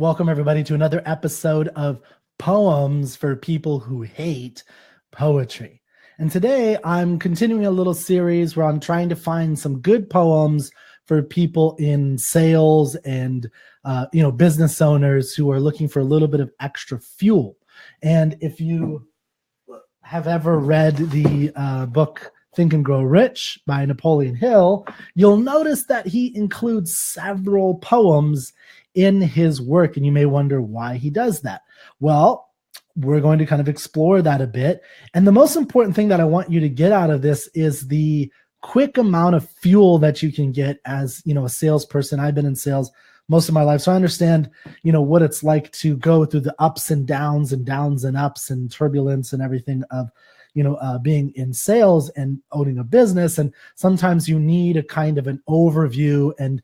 Welcome, everybody, to another episode of Poems for People Who Hate Poetry. And today I'm continuing a little series where I'm trying to find some good poems for people in sales and business owners who are looking for a little bit of extra fuel. And if you have ever read the book Think and Grow Rich by Napoleon Hill, you'll notice that he includes several poems in his work, and you may wonder why he does that. Well, we're going to kind of explore that a bit. And the most important thing that I want you to get out of this is the quick amount of fuel that you can get as, a salesperson. I've been in sales most of my life, so I understand, what it's like to go through the ups and downs and ups and turbulence and everything of, being in sales and owning a business. And sometimes you need a kind of an overview and,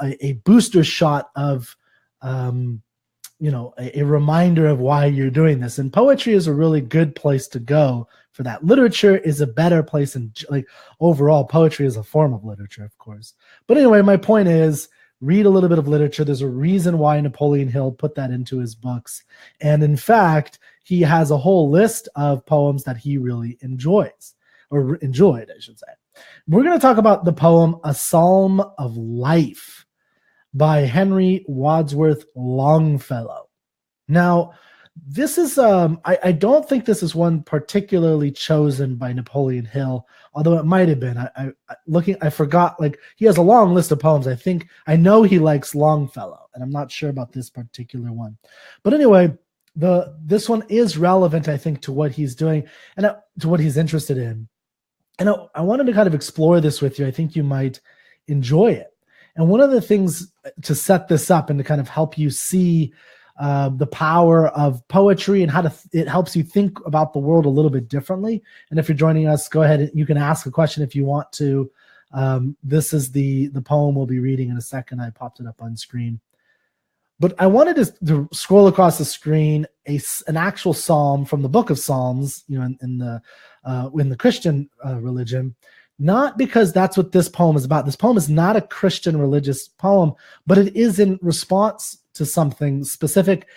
a booster shot of, a reminder of why you're doing this. And poetry is a really good place to go for that. Literature is a better place, and overall, poetry is a form of literature, of course. But anyway, my point is, read a little bit of literature. There's a reason why Napoleon Hill put that into his books. And in fact, he has a whole list of poems that he really enjoyed, I should say. We're going to talk about the poem A Psalm of Life by Henry Wadsworth Longfellow. Now, this is, I don't think this is one particularly chosen by Napoleon Hill, although it might have been. I forgot, he has a long list of poems. I know he likes Longfellow, and I'm not sure about this particular one. But anyway, this one is relevant, I think, to what he's doing and to what he's interested in. And I wanted to kind of explore this with you. I think you might enjoy it. And one of the things to set this up and to kind of help you see the power of poetry and how it helps you think about the world a little bit differently. And if you're joining us, go ahead and you can ask a question if you want to. This is the poem we'll be reading in a second. I popped it up on screen. But I wanted to scroll across the screen an actual psalm from the Book of Psalms, in the Christian religion, not because that's what this poem is about. This poem is not a Christian religious poem, but it is in response to something specific.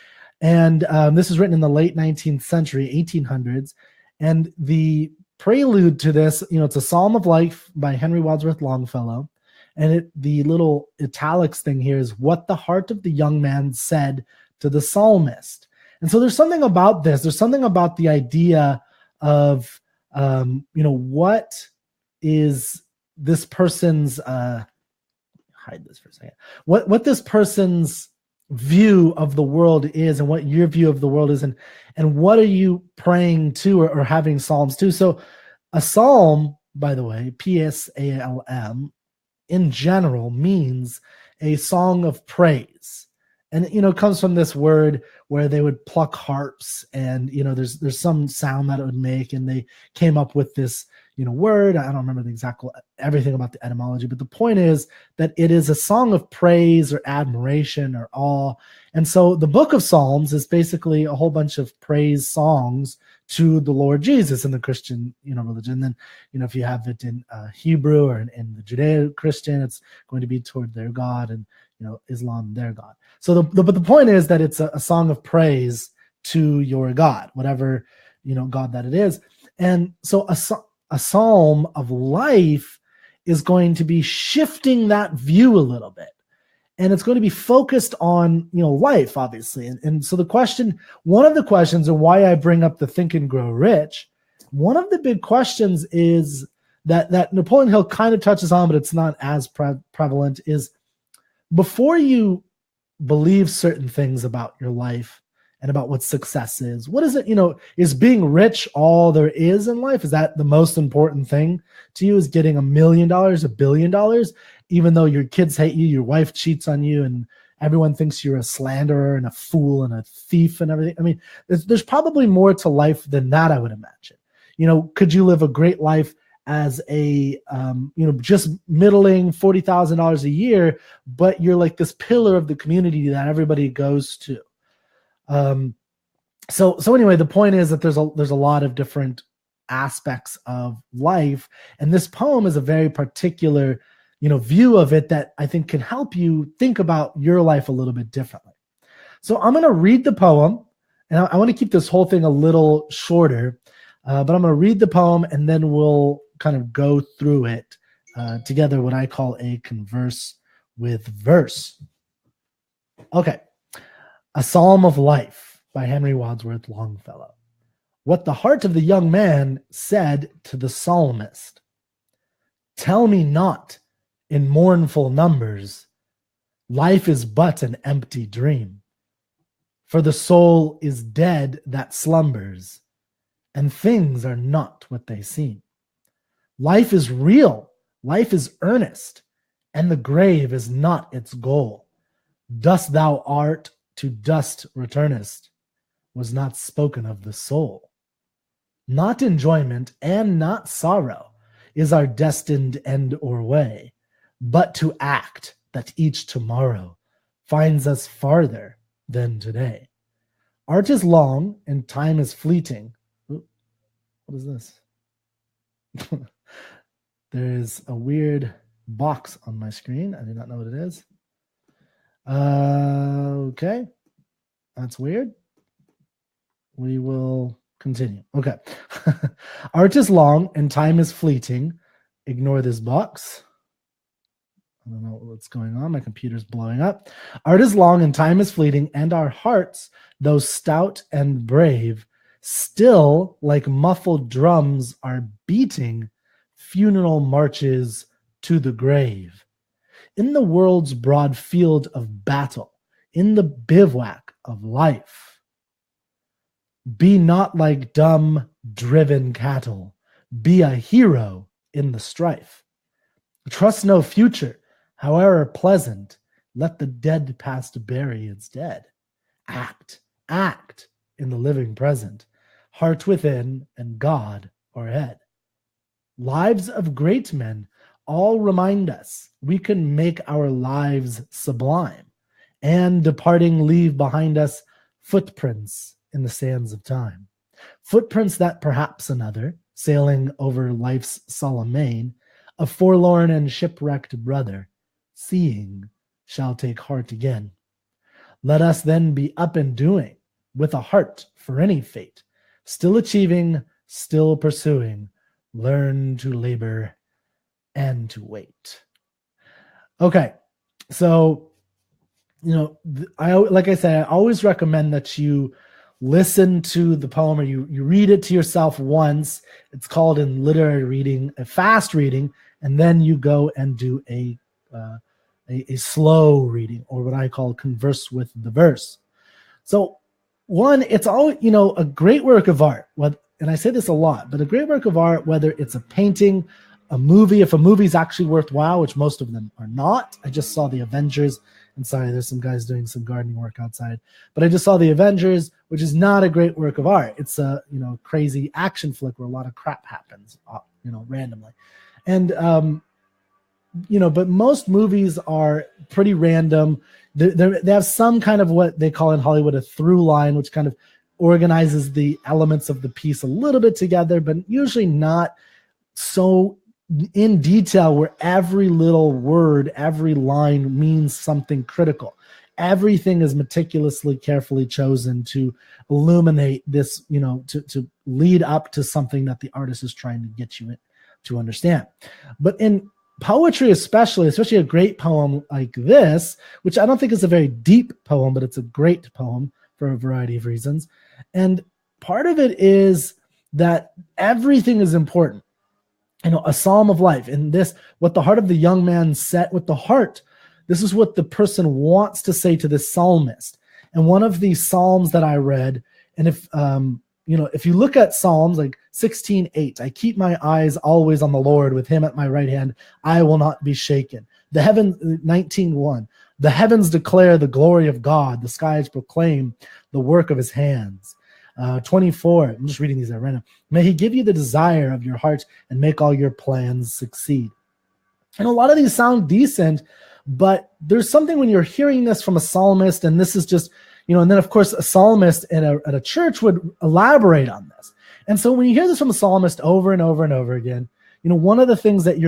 And this is written in the late 19th century, 1800s. And the prelude to this, it's a Psalm of Life by Henry Wadsworth Longfellow. And the little italics thing here is what the heart of the young man said to the psalmist. And so there's something about this. There's something about the idea of, what is this person's, hide this for a second, what this person's view of the world is and what your view of the world is, and what are you praying to or having psalms to. So a psalm, by the way, Psalm, in general means a song of praise. And, it comes from this word where they would pluck harps and, there's some sound that it would make. And they came up with this, word. I don't remember the exact, everything about the etymology, but the point is that it is a song of praise or admiration or awe. And so the Book of Psalms is basically a whole bunch of praise songs to the Lord Jesus in the Christian, religion. Then, if you have it in Hebrew or in the Judeo-Christian, it's going to be toward their God, and, Islam, their God. So but the point is that it's a song of praise to your God, whatever, God that it is. And so a psalm of life is going to be shifting that view a little bit. And it's going to be focused on, life, obviously. And so one of the questions, and why I bring up the Think and Grow Rich, one of the big questions is that Napoleon Hill kind of touches on, but it's not as prevalent, is before you believe certain things about your life and about what success is, what is it, is being rich all there is in life? Is that the most important thing to you, is getting $1 million, $1 billion? Even though your kids hate you, your wife cheats on you, and everyone thinks you're a slanderer and a fool and a thief and everything. I mean, there's probably more to life than that, I would imagine. Could you live a great life as a, just middling $40,000 a year, but you're like this pillar of the community that everybody goes to? So anyway, the point is that there's a lot of different aspects of life, and this poem is a very particular view of it that I think can help you think about your life a little bit differently. So I'm going to read the poem, and I want to keep this whole thing a little shorter, but I'm going to read the poem, and then we'll kind of go through it together, what I call a converse with verse. Okay. A Psalm of Life by Henry Wadsworth Longfellow. What the heart of the young man said to the psalmist. Tell me not in mournful numbers, life is but an empty dream. For the soul is dead that slumbers, and things are not what they seem. Life is real, life is earnest, and the grave is not its goal. Dust thou art, to dust returnest, was not spoken of the soul. Not enjoyment and not sorrow is our destined end or way, but to act that each tomorrow finds us farther than today. Art is long and time is fleeting. Ooh, what is this? There is a weird box on my screen. I do not know what it is. Okay. That's weird. We will continue. Okay. Art is long and time is fleeting. Ignore this box. I don't know what's going on. My computer's blowing up. Art is long and time is fleeting, and our hearts, though stout and brave, still like muffled drums are beating funeral marches to the grave. In the world's broad field of battle, in the bivouac of life, be not like dumb, driven cattle. Be a hero in the strife. Trust no future, however pleasant. Let the dead past bury its dead. Act in the living present. Heart within and God o'erhead. Lives of great men all remind us we can make our lives sublime, and departing leave behind us footprints in the sands of time. Footprints that perhaps another, sailing over life's solemn main, a forlorn and shipwrecked brother, seeing, shall take heart again. Let us then be up and doing, with a heart for any fate, still achieving, still pursuing, learn to labor and to wait. Okay, so, like I said, I always recommend that you listen to the poem, or you read it to yourself once. It's called in literary reading a fast reading, and then you go and do a slow reading, or what I call converse with the verse. So one, it's all, a great work of art, and I say this a lot, but a great work of art, whether it's a painting, a movie, if a movie's actually worthwhile, which most of them are not. I just saw The Avengers, and sorry, there's some guys doing some gardening work outside, but I just saw The Avengers, which is not a great work of art. It's a, crazy action flick where a lot of crap happens, randomly. And, but most movies are pretty random. They have some kind of what they call in Hollywood a through line, which kind of organizes the elements of the piece a little bit together, but usually not so in detail where every little word, every line means something critical. Everything is meticulously, carefully chosen to illuminate this, to lead up to something that the artist is trying to get you to understand. But in poetry, especially a great poem like this, which I don't think is a very deep poem, but it's a great poem for a variety of reasons. And part of it is that everything is important. A psalm of life. And this, what the heart of the young man said with the heart, this is what the person wants to say to the psalmist. And one of the psalms that I read, and if you look at Psalms like 16:8, I keep my eyes always on the Lord, with him at my right hand, I will not be shaken. The heavens, 19:1, the heavens declare the glory of God, the skies proclaim the work of his hands. 24, I'm just reading these at random. May he give you the desire of your heart and make all your plans succeed. And a lot of these sound decent, but there's something when you're hearing this from a psalmist, and this is just, and then of course a psalmist at a church would elaborate on this. And so when you hear this from a psalmist over and over and over again, one of the things that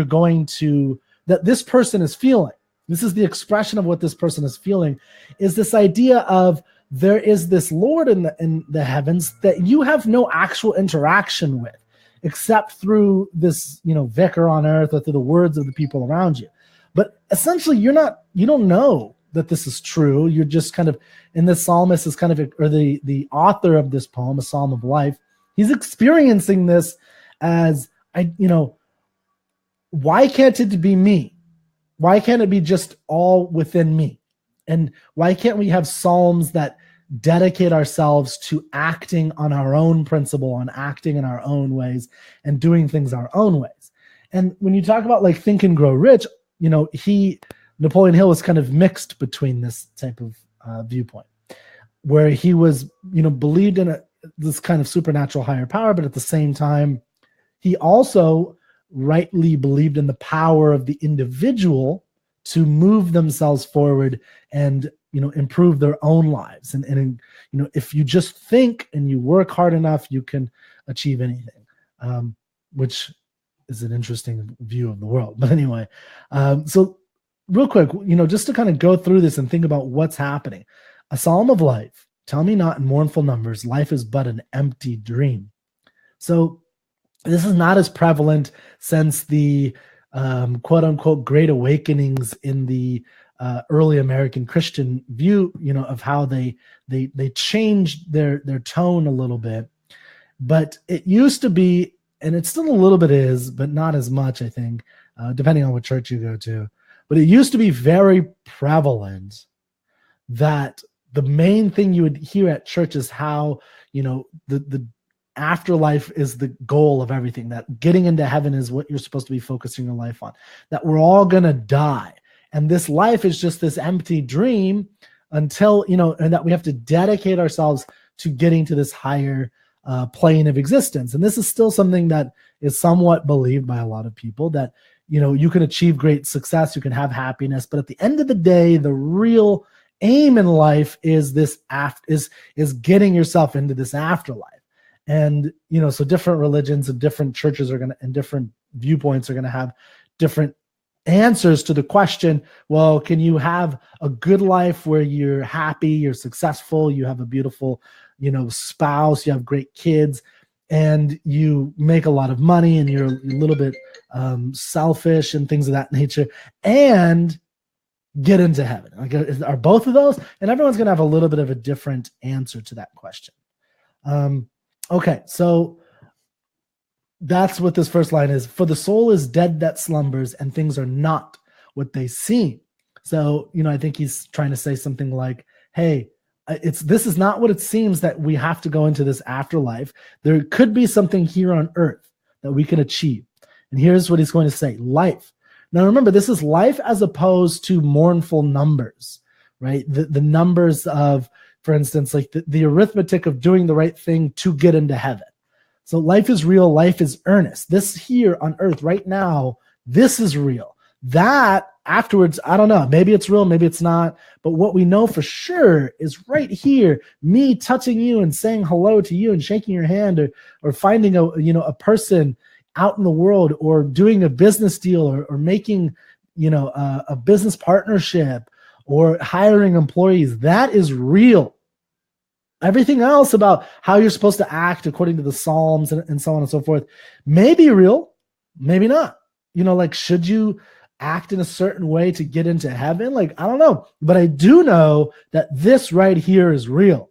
that this person is feeling, this is the expression of what this person is feeling, is this idea of there is this Lord in the heavens that you have no actual interaction with, except through this, vicar on earth, or through the words of the people around you. But essentially, you don't know that this is true. You're just kind of, and the psalmist is kind of, or the author of this poem, A Psalm of Life, he's experiencing this as, why can't it be me? Why can't it be just all within me? And why can't we have psalms that dedicate ourselves to acting on our own principle, on acting in our own ways, and doing things our own ways? And when you talk about like Think and Grow Rich, Napoleon Hill was kind of mixed between this type of viewpoint, where he was, believed in this kind of supernatural higher power, but at the same time, he also rightly believed in the power of the individual to move themselves forward and improve their own lives. And if you just think and you work hard enough, you can achieve anything, which is an interesting view of the world. But anyway, so real quick, just to kind of go through this and think about what's happening. A Psalm of Life, tell me not in mournful numbers, life is but an empty dream. So this is not as prevalent since the quote unquote great awakenings in the early American Christian view, of how they changed their tone a little bit. But it used to be, and it still a little bit is, but not as much, I think, depending on what church you go to. But it used to be very prevalent that the main thing you would hear at church is how, the afterlife is the goal of everything, that getting into heaven is what you're supposed to be focusing your life on, that we're all going to die. And this life is just this empty dream until, and that we have to dedicate ourselves to getting to this higher plane of existence. And this is still something that is somewhat believed by a lot of people, that, you can achieve great success, you can have happiness, but at the end of the day, the real aim in life is this is getting yourself into this afterlife. And, so different religions and different churches and different viewpoints are going to have different answers to the question, well, can you have a good life where you're happy, you're successful, you have a beautiful, spouse, you have great kids, and you make a lot of money, and you're a little bit selfish and things of that nature, and get into heaven? Like, are both of those? And everyone's going to have a little bit of a different answer to that question. Okay, so that's what this first line is. For the soul is dead that slumbers, and things are not what they seem. So, I think he's trying to say something like, hey, this is not what it seems, that we have to go into this afterlife. There could be something here on earth that we can achieve. And here's what he's going to say: life. Now, remember, this is life as opposed to mournful numbers, right? The numbers of, for instance, like the arithmetic of doing the right thing to get into heaven. So life is real. Life is earnest. This here on earth right now, this is real. That afterwards, I don't know. Maybe it's real, maybe it's not. But what we know for sure is right here, me touching you and saying hello to you and shaking your hand, or finding a person out in the world, or doing a business deal, or making, a business partnership, or hiring employees. That is real. Everything else about how you're supposed to act according to the Psalms and so on and so forth may be real, maybe not. Like, should you act in a certain way to get into heaven? Like, I don't know. But I do know that this right here is real.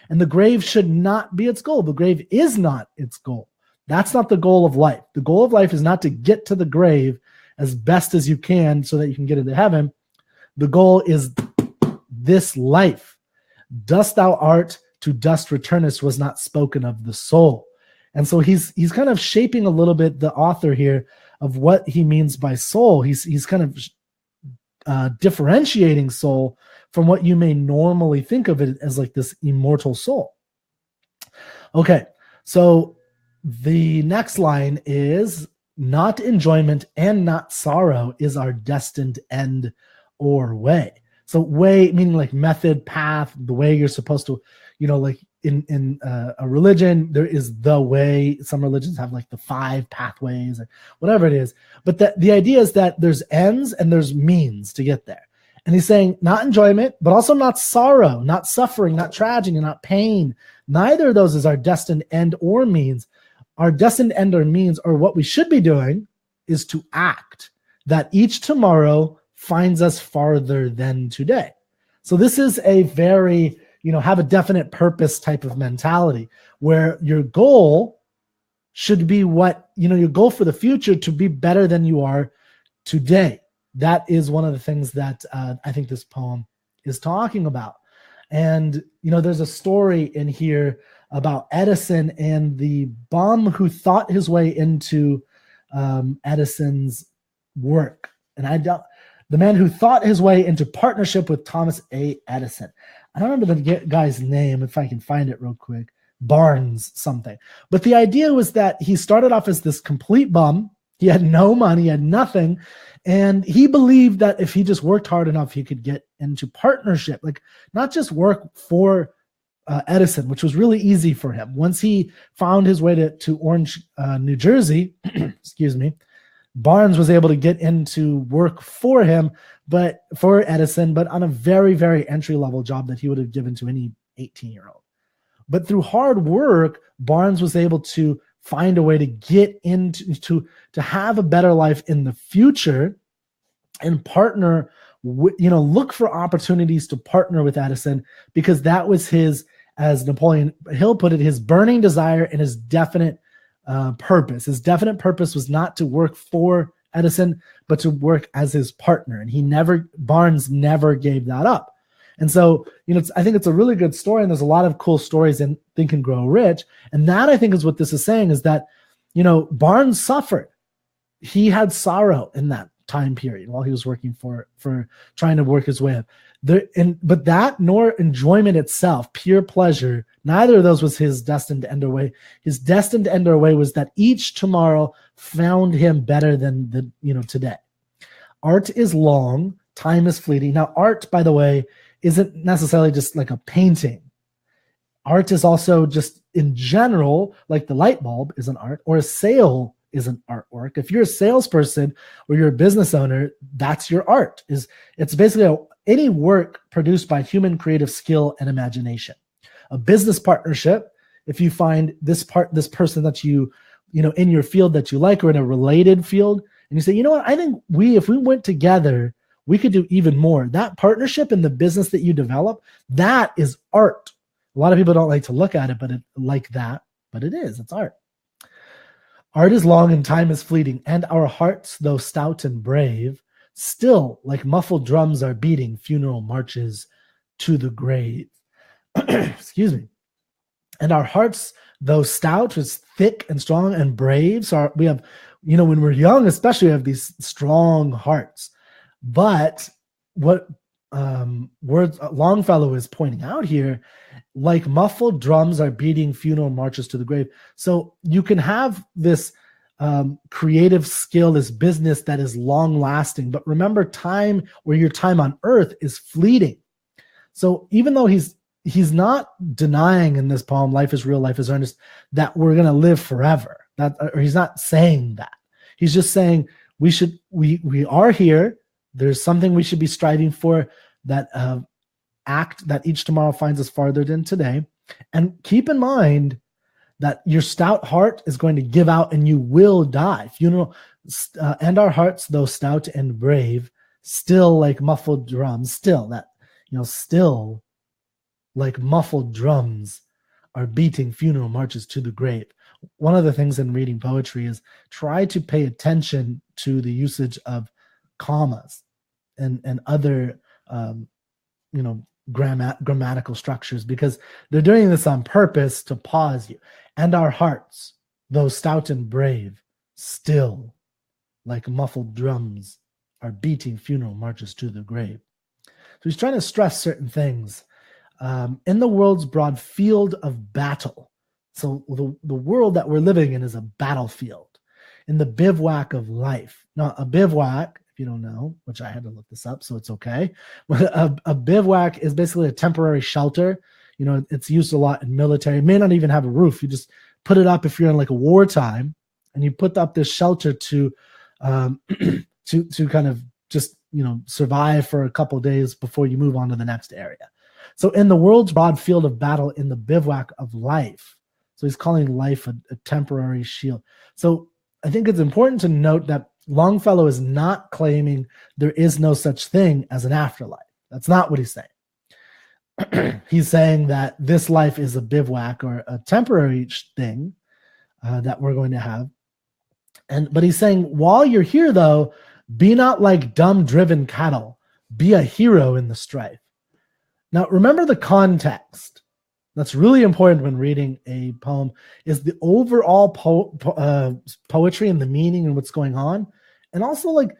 And the grave should not be its goal. The grave is not its goal. That's not the goal of life. The goal of life is not to get to the grave as best as you can so that you can get into heaven. The goal is this life. Dust thou art, to dust returnest, was not spoken of the soul. And so he's kind of shaping a little bit, the author here, of what he means by soul. He's kind of differentiating soul from what you may normally think of it as, like this immortal soul. Okay, so the next line is, not enjoyment and not sorrow is our destined end or way. So way meaning like method, path, the way you're supposed to, like in a religion, there is the way. Some religions have like the 5 pathways or whatever it is. But the idea is that there's ends and there's means to get there. And he's saying not enjoyment, but also not sorrow, not suffering, not tragedy, not pain. Neither of those is our destined end or means. Our destined end or means, or what we should be doing, is to act, that each tomorrow finds us farther than today. So this is a very, have a definite purpose type of mentality, where your goal should be your goal for the future to be better than you are today. That is one of the things that I think this poem is talking about. And, there's a story in here about Edison and the bum who thought his way into Edison's work. And the man who thought his way into partnership with Thomas A. Edison. I don't remember the guy's name, if I can find it real quick. Barnes something. But the idea was that he started off as this complete bum. He had no money, he had nothing. And he believed that if he just worked hard enough, he could get into partnership, like not just work for Edison, which was really easy for him. Once he found his way to Orange, New Jersey, excuse me, Barnes was able to get into work for him, but for Edison, but on a very, very entry-level job that he would have given to any 18-year-old. But through hard work, Barnes was able to find a way to get into to have a better life in the future and partner, look for opportunities to partner with Edison, because that was his, as Napoleon Hill put it, his burning desire and his definite purpose. His definite purpose was not to work for Edison, but to work as his partner. And Barnes never gave that up. And so, I think it's a really good story, and there's a lot of cool stories in Think and Grow Rich. And that, I think, is what this is saying, is that, Barnes suffered. He had sorrow in that time period while he was working for trying to work his way up. But that nor enjoyment itself, pure pleasure, neither of those was his destined to end our way. His destined to end our way was that each tomorrow found him better than today. Art is long, time is fleeting. Now, art, by the way, isn't necessarily just like a painting. Art is also just in general, like the light bulb is an art, or a sale is an artwork. If you're a salesperson or you're a business owner, that's your art. It's basically any work produced by human creative skill and imagination. A business partnership, if you find this person that in your field that you like, or in a related field, and you say, you know what, I think if we went together, we could do even more. That partnership in the business that you develop, that is art. A lot of people don't like to look at it, but it is. It's art. Art is long and time is fleeting, and our hearts, though stout and brave, still like muffled drums are beating funeral marches to the grave. Excuse me. And our hearts, though stout, is thick and strong and brave. So we have, when we're young, especially, we have these strong hearts. But what Longfellow is pointing out here, like muffled drums are beating funeral marches to the grave. So you can have this creative skill, this business that is long lasting. But remember, time, or your time on earth, is fleeting. So even though he's not denying in this poem, life is real, life is earnest, that we're going to live forever. Or he's not saying that. He's just saying we are here. There's something we should be striving for, that that each tomorrow finds us farther than today. And keep in mind that your stout heart is going to give out and you will die. And our hearts, though stout and brave, still like muffled drums, still like muffled drums are beating funeral marches to the grave. One of the things in reading poetry is try to pay attention to the usage of commas and other grammatical structures, because they're doing this on purpose to pause you. And our hearts, though stout and brave, still like muffled drums are beating funeral marches to the grave. So he's trying to stress certain things. In the world's broad field of battle, so the world that we're living in is a battlefield. In the bivouac of life. Now, a bivouac, if you don't know, which I had to look this up, so it's okay. A bivouac is basically a temporary shelter. It's used a lot in military. It may not even have a roof. You just put it up if you're in like a wartime, and you put up this shelter to kind of just survive for a couple days before you move on to the next area. So in the world's broad field of battle, in the bivouac of life. So he's calling life a temporary shield. So I think it's important to note that Longfellow is not claiming there is no such thing as an afterlife. That's not what he's saying. He's saying that this life is a bivouac or a temporary thing that we're going to have. But he's saying, while you're here, though, be not like dumb driven cattle. Be a hero in the strife. Now, remember the context. That's really important when reading a poem, is the overall poetry and the meaning and what's going on. And also, like,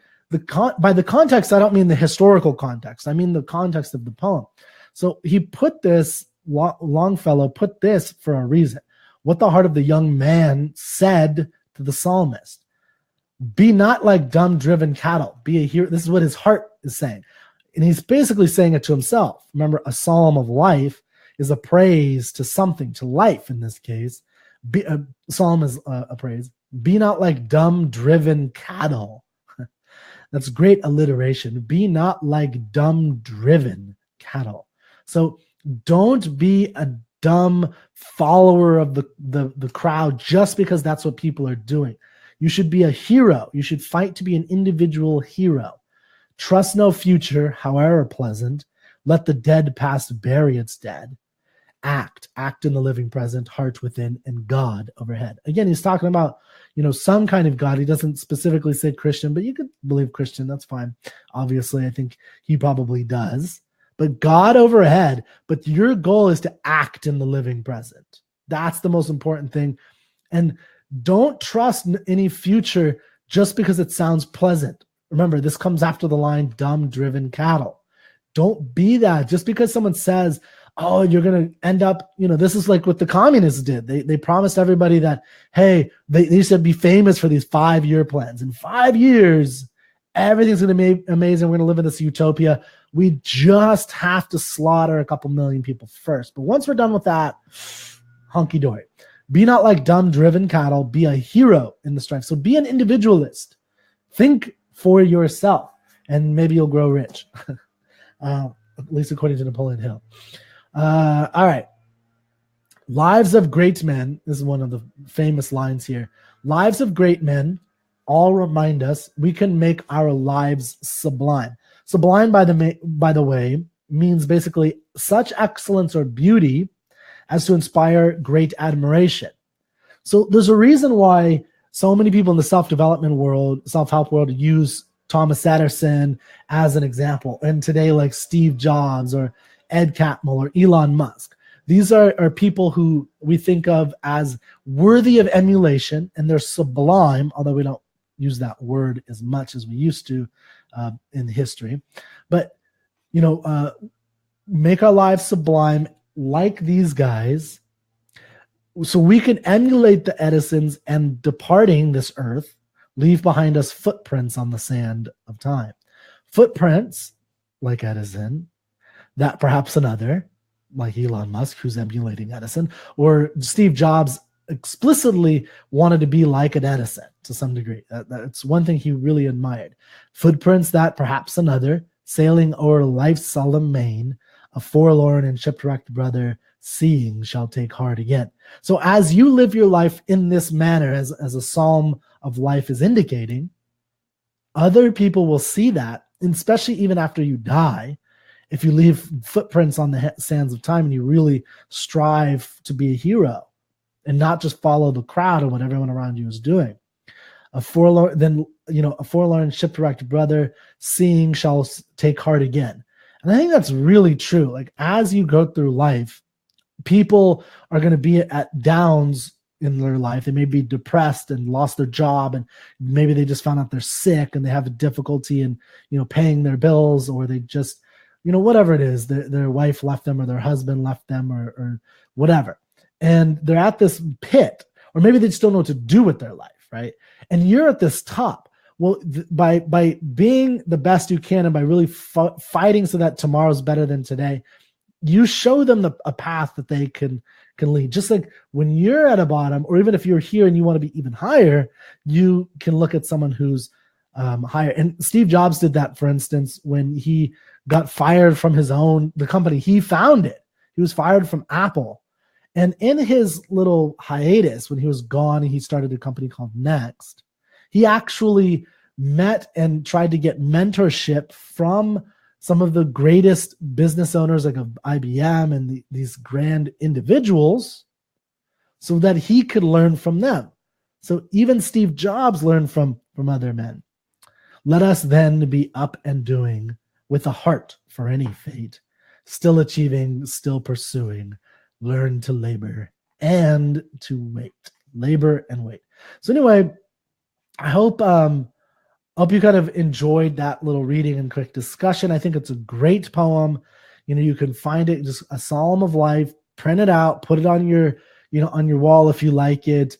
by the context, I don't mean the historical context. I mean the context of the poem. So he put this, Longfellow put this for a reason. What the heart of the young man said to the psalmist. Be not like dumb driven cattle. Be a hero. This is what his heart is saying. And he's basically saying it to himself. Remember, a psalm of life is a praise to something, to life in this case. A psalm is a praise. Be not like dumb driven cattle. That's great alliteration. Be not like dumb driven cattle. So don't be a dumb follower of the crowd just because that's what people are doing. You should be a hero. You should fight to be an individual hero. Trust no future, however pleasant. Let the dead past bury its dead. Act in the living present, heart within, and God overhead. Again, he's talking about, some kind of God. He doesn't specifically say Christian, but you could believe Christian. That's fine. Obviously, I think he probably does. But God overhead, but your goal is to act in the living present. That's the most important thing. And don't trust any future just because it sounds pleasant. Remember, this comes after the line, dumb driven cattle. Don't be that. Just because someone says, oh, you're going to end up, this is like what the communists did. They promised everybody that, hey, they should be famous for these 5-year plans. In 5 years, everything's going to be amazing. We're going to live in this utopia. We just have to slaughter a couple million people first. But once we're done with that, hunky-dory. Be not like dumb driven cattle. Be a hero in the strife. So be an individualist. Think for yourself, and maybe you'll grow rich. At least according to Napoleon Hill. All right. Lives of great men. This is one of the famous lines here. Lives of great men all remind us we can make our lives sublime. Sublime, by the way, means basically such excellence or beauty as to inspire great admiration. So there's a reason why so many people in the self-development world, self-help world, use Thomas Edison as an example. And today, like Steve Jobs or Ed Catmull or Elon Musk. These are people who we think of as worthy of emulation, and they're sublime, although we don't use that word as much as we used to in history. But, make our lives sublime like these guys so we can emulate the Edisons and, departing this earth, leave behind us footprints on the sand of time. Footprints like Edison, that perhaps another, like Elon Musk, who's emulating Edison, or Steve Jobs explicitly wanted to be like an Edison to some degree. That's one thing he really admired. Footprints that perhaps another, sailing o'er life's solemn main, a forlorn and shipwrecked brother, seeing shall take heart again. So as you live your life in this manner, as a psalm of life is indicating, other people will see that, and especially even after you die, if you leave footprints on the sands of time and you really strive to be a hero and not just follow the crowd or what everyone around you is doing. A forlorn shipwrecked brother, seeing shall take heart again. And I think that's really true. Like, as you go through life, people are going to be at downs in their life. They may be depressed and lost their job, and maybe they just found out they're sick and they have a difficulty in, paying their bills, or they just, whatever it is, their wife left them or their husband left them or whatever. And they're at this pit, or maybe they just don't know what to do with their life, right? And you're at this top. Well, by being the best you can and by really fighting so that tomorrow's better than today, you show them a path that they can lead. Just like when you're at a bottom, or even if you're here and you want to be even higher, you can look at someone who's higher. And Steve Jobs did that, for instance, when he got fired from the company he founded. He was fired from Apple. And in his little hiatus, when he was gone, he started a company called Next. He actually met and tried to get mentorship from some of the greatest business owners like of IBM and these grand individuals so that he could learn from them. So even Steve Jobs learned from other men. Let us then be up and doing with a heart for any fate, still achieving, still pursuing, learn to labor and to wait. Labor and wait. So anyway, I hope you kind of enjoyed that little reading and quick discussion. I think it's a great poem. You can find it, just a Psalm of Life, print it out, put it on your wall if you like it.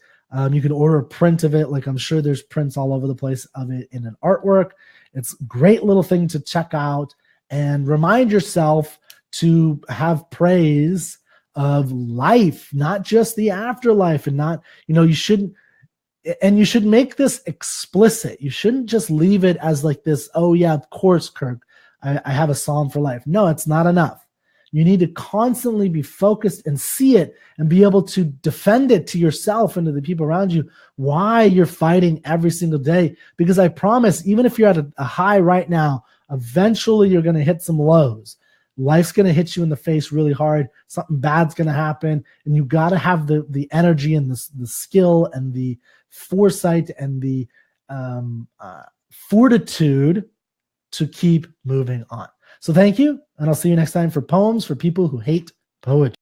You can order a print of it. Like I'm sure there's prints all over the place of it in an artwork. It's a great little thing to check out and remind yourself to have praise of life, not just the afterlife, and not, you shouldn't, and you should make this explicit. You shouldn't just leave it as like this, oh yeah, of course, Kirk, I have a psalm for life. No, it's not enough. You need to constantly be focused and see it and be able to defend it to yourself and to the people around you, why you're fighting every single day. Because I promise, even if you're at a high right now, eventually you're going to hit some lows. Life's going to hit you in the face really hard. Something bad's going to happen. And you got to have the energy and the skill and the foresight and the fortitude to keep moving on. So thank you, and I'll see you next time for Poems for People Who Hate Poetry.